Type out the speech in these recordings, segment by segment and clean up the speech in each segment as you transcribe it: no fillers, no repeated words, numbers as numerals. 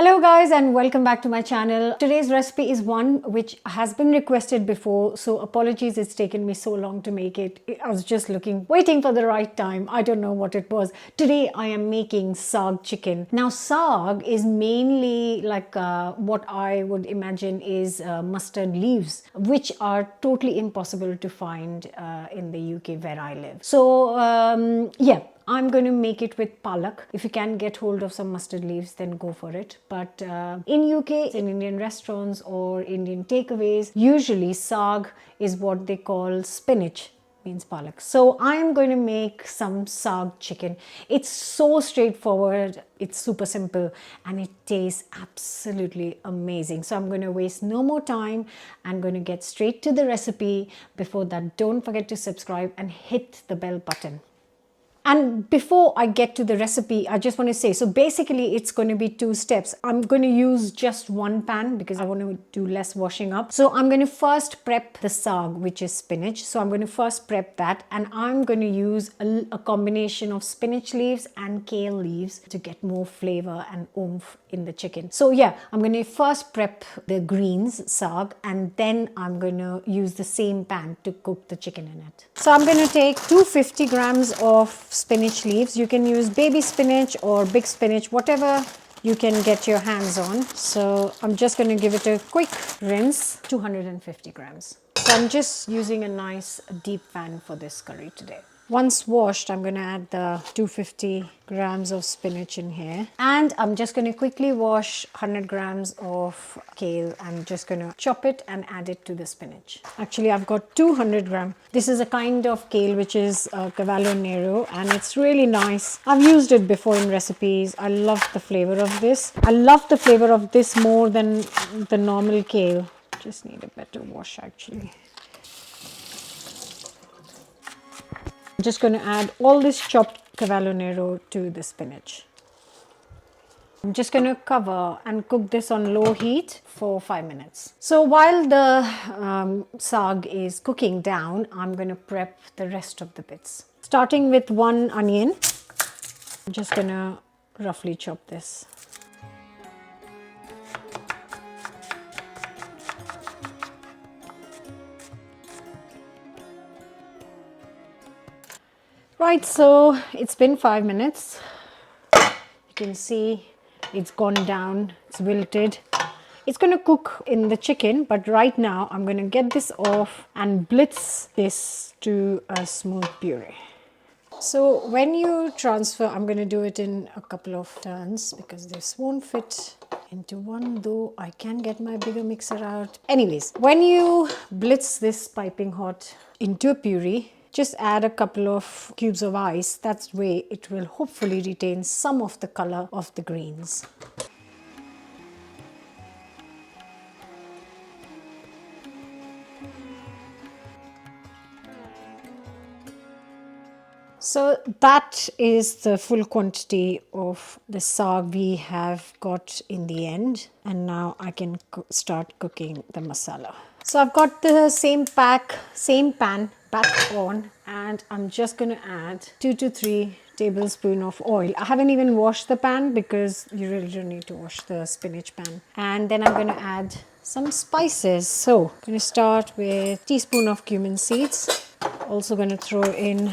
Hello guys and welcome back to my channel. Today's recipe is one which has been requested before, so apologies it's taken me so long to make it. I was just waiting for the right time. I don't know what it was. Today I am making saag chicken. Now saag is mainly like what I would imagine is mustard leaves, which are totally impossible to find in the UK where I live. So yeah, I'm going to make it with palak. If you can get hold of some mustard leaves, then go for it. But in UK, in Indian restaurants or Indian takeaways, usually saag is what they call spinach, means palak. So I'm going to make some saag chicken. It's so straightforward, it's super simple, and it tastes absolutely amazing. So I'm going to waste no more time. I'm going to get straight to the recipe. Before that, don't forget to subscribe and hit the bell button. And before I get to the recipe, I just want to say, so basically it's going to be two steps. I'm going to use just one pan because I want to do less washing up. So I'm going to first prep the saag, which is spinach. So I'm going to first prep that, and I'm going to use a combination of spinach leaves and kale leaves to get more flavor and oomph in the chicken. So yeah, I'm going to first prep the greens, saag, and then I'm going to use the same pan to cook the chicken in it. So I'm going to take 250 grams of spinach leaves. You can use baby spinach or big spinach, whatever you can get your hands on. So I'm just going to give it a quick rinse. 250 grams. So I'm just using a nice deep pan for this curry today. Once washed, I'm going to add the 250 grams of spinach in here. And I'm just going to quickly wash 100 grams of kale. I'm just going to chop it and add it to the spinach. Actually, I've got 200 grams. This is a kind of kale which is Cavallo Nero, and it's really nice. I've used it before in recipes. I love the flavor of this. I love the flavor of this more than the normal kale. Just need a better wash actually. I'm just going to add all this chopped Cavallo Nero to the spinach. I'm just going to cover and cook this on low heat for 5 minutes. So while the saag is cooking down, I'm going to prep the rest of the bits. Starting with one onion, I'm just going to roughly chop this. Right, so it's been 5 minutes. You can see it's gone down, it's wilted. It's going to cook in the chicken, but right now I'm going to get this off and blitz this to a smooth puree. So when you transfer, I'm going to do it in a couple of turns because this won't fit into one, though I can get my bigger mixer out. Anyways, when you blitz this piping hot into a puree, just add a couple of cubes of ice. That's the way it will hopefully retain some of the color of the greens. So that is the full quantity of the saag we have got in the end. And now I can start cooking the masala. So I've got the same pan back on, and I'm just going to add 2 to 3 tablespoons of oil. I haven't even washed the pan because you really don't need to wash the spinach pan. And then I'm going to add some spices. So I'm going to start with a teaspoon of cumin seeds. Also going to throw in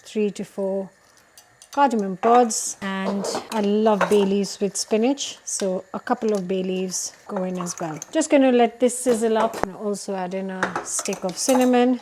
3 to 4 cardamom pods, and I love bay leaves with spinach, so a couple of bay leaves go in as well. Just going to let this sizzle up, and also add in a stick of cinnamon.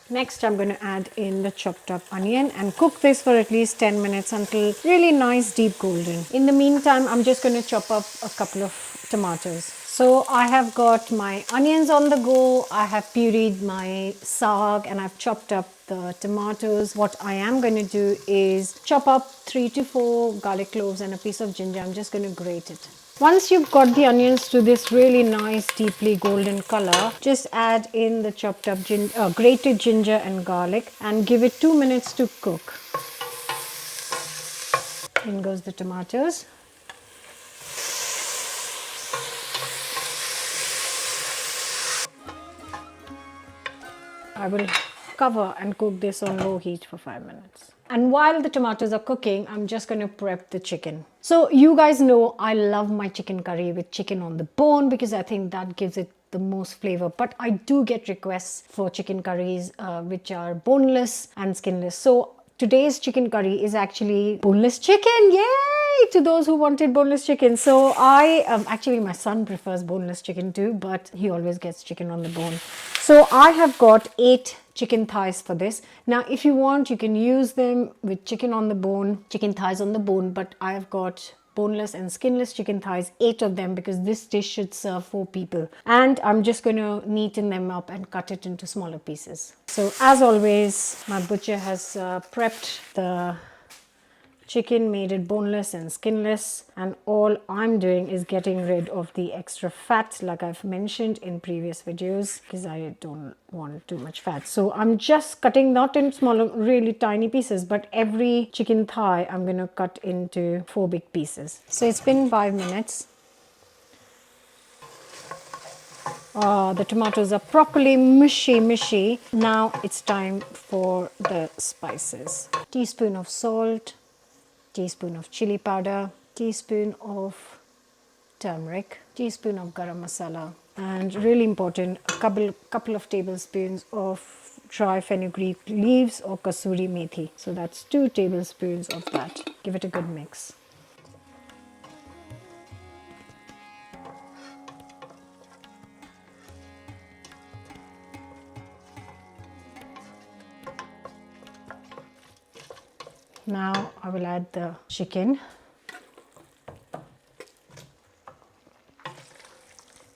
Next, I'm going to add in the chopped up onion and cook this for at least 10 minutes until really nice deep golden. In the meantime, I'm just going to chop up a couple of tomatoes. So I have got my onions on the go, I have pureed my saag, and I've chopped up the tomatoes. What I am going to do is chop up 3 to 4 garlic cloves and a piece of ginger. I'm just going to grate it. Once you've got the onions to this really nice deeply golden color, just add in the chopped up grated ginger and garlic and give it 2 minutes to cook. In goes the tomatoes. I will cover and cook this on low heat for 5 minutes. And while the tomatoes are cooking, I'm just going to prep the chicken. So you guys know I love my chicken curry with chicken on the bone because I think that gives it the most flavor. But I do get requests for chicken curries which are boneless and skinless. So today's chicken curry is actually boneless chicken. Yay! To those who wanted boneless chicken. So actually my son prefers boneless chicken too, but he always gets chicken on the bone. So I have got 8 chicken thighs for this. Now if you want, you can use them with chicken on the bone, chicken thighs on the bone, but I have got boneless and skinless chicken thighs, 8 of them, because this dish should serve 4 people. And I'm just going to neaten them up and cut it into smaller pieces. So as always, my butcher has prepped the chicken, made it boneless and skinless, and all I'm doing is getting rid of the extra fat like I've mentioned in previous videos because I don't want too much fat. So I'm just cutting not in smaller, really tiny pieces, but every chicken thigh I'm going to cut into 4 big pieces. So it's been 5 minutes. The tomatoes are properly mushy. Now it's time for the spices. Teaspoon of salt, teaspoon of chili powder, teaspoon of turmeric, teaspoon of garam masala, and really important, a couple of tablespoons of dry fenugreek leaves or kasuri methi. So that's 2 tablespoons of that. Give it a good mix. Now I will add the chicken.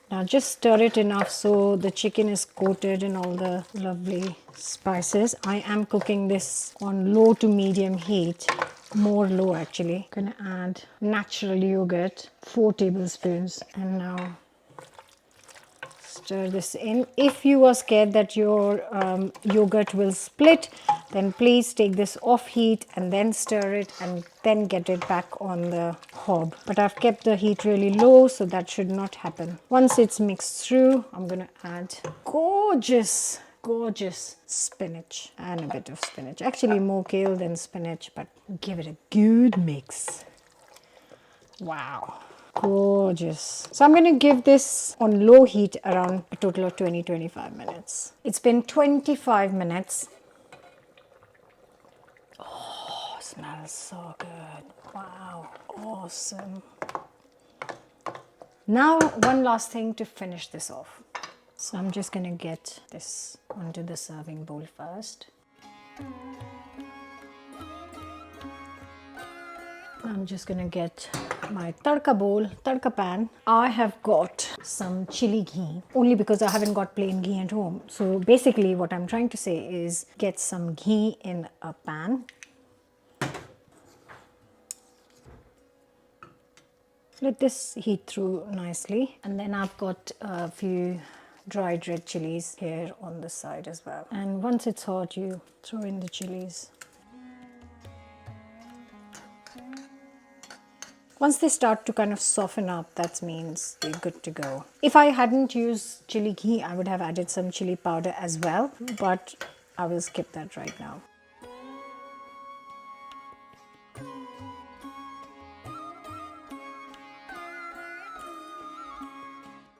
Now just stir it enough so the chicken is coated in all the lovely spices. I am cooking this on low to medium heat, more low actually. Gonna add natural yogurt, 4 tablespoons, and now stir this in. If you are scared that your yogurt will split, then please take this off heat and then stir it and then get it back on the hob. But I've kept the heat really low, so that should not happen. Once it's mixed through, I'm going to add gorgeous spinach and a bit of spinach. Actually more kale than spinach, but give it a good mix. Wow. Gorgeous. So I'm going to give this on low heat around a total of 20-25 minutes. It's been 25 minutes. Oh, smells so good. Wow, awesome. Now one last thing to finish this off. So I'm just going to get this onto the serving bowl first. I'm just going to get my tadka bowl, tadka pan. I have got some chili ghee, only because I haven't got plain ghee at home. So basically what I'm trying to say is get some ghee in a pan. Let this heat through nicely. And then I've got a few dried red chilies here on the side as well. And once it's hot, you throw in the chilies. Once they start to kind of soften up, that means they're good to go. If I hadn't used chili ghee, I would have added some chili powder as well, but I will skip that right now.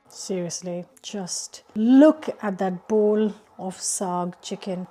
Seriously, just look at that bowl of SAAG chicken.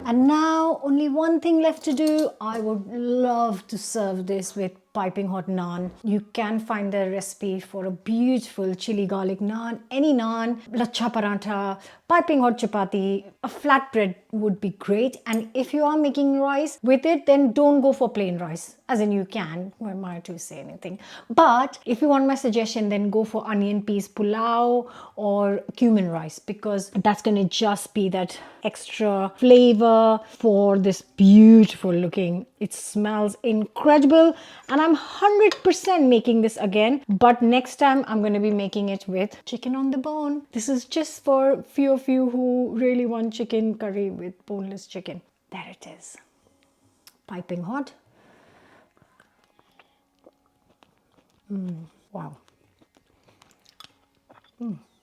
And now only one thing left to do. I would love to serve this with piping hot naan. You can find the recipe for a beautiful chili garlic naan, any naan, lachha parantha, piping hot chapati, a flatbread would be great. And if you are making rice with it, then don't go for plain rice. As in you can, who am I to say anything? But if you want my suggestion, then go for onion peas pulao or cumin rice, because that's going to just be that extra flavor for this beautiful looking. It smells incredible, and I'm 100% making this again, but next time I'm going to be making it with chicken on the bone. This is just for a few of you who really want chicken curry with boneless chicken. There it is. Piping hot. Wow.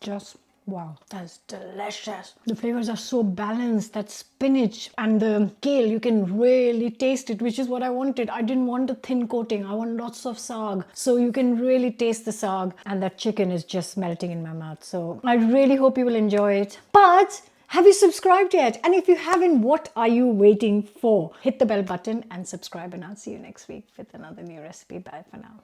Just Wow, that's delicious. The flavors are so balanced. That spinach and the kale, you can really taste it, which is what I wanted. I didn't want a thin coating. I want lots of saag. So you can really taste the saag, and that chicken is just melting in my mouth. So I really hope you will enjoy it. But have you subscribed yet? And if you haven't, what are you waiting for? Hit the bell button and subscribe, and I'll see you next week with another new recipe. Bye for now.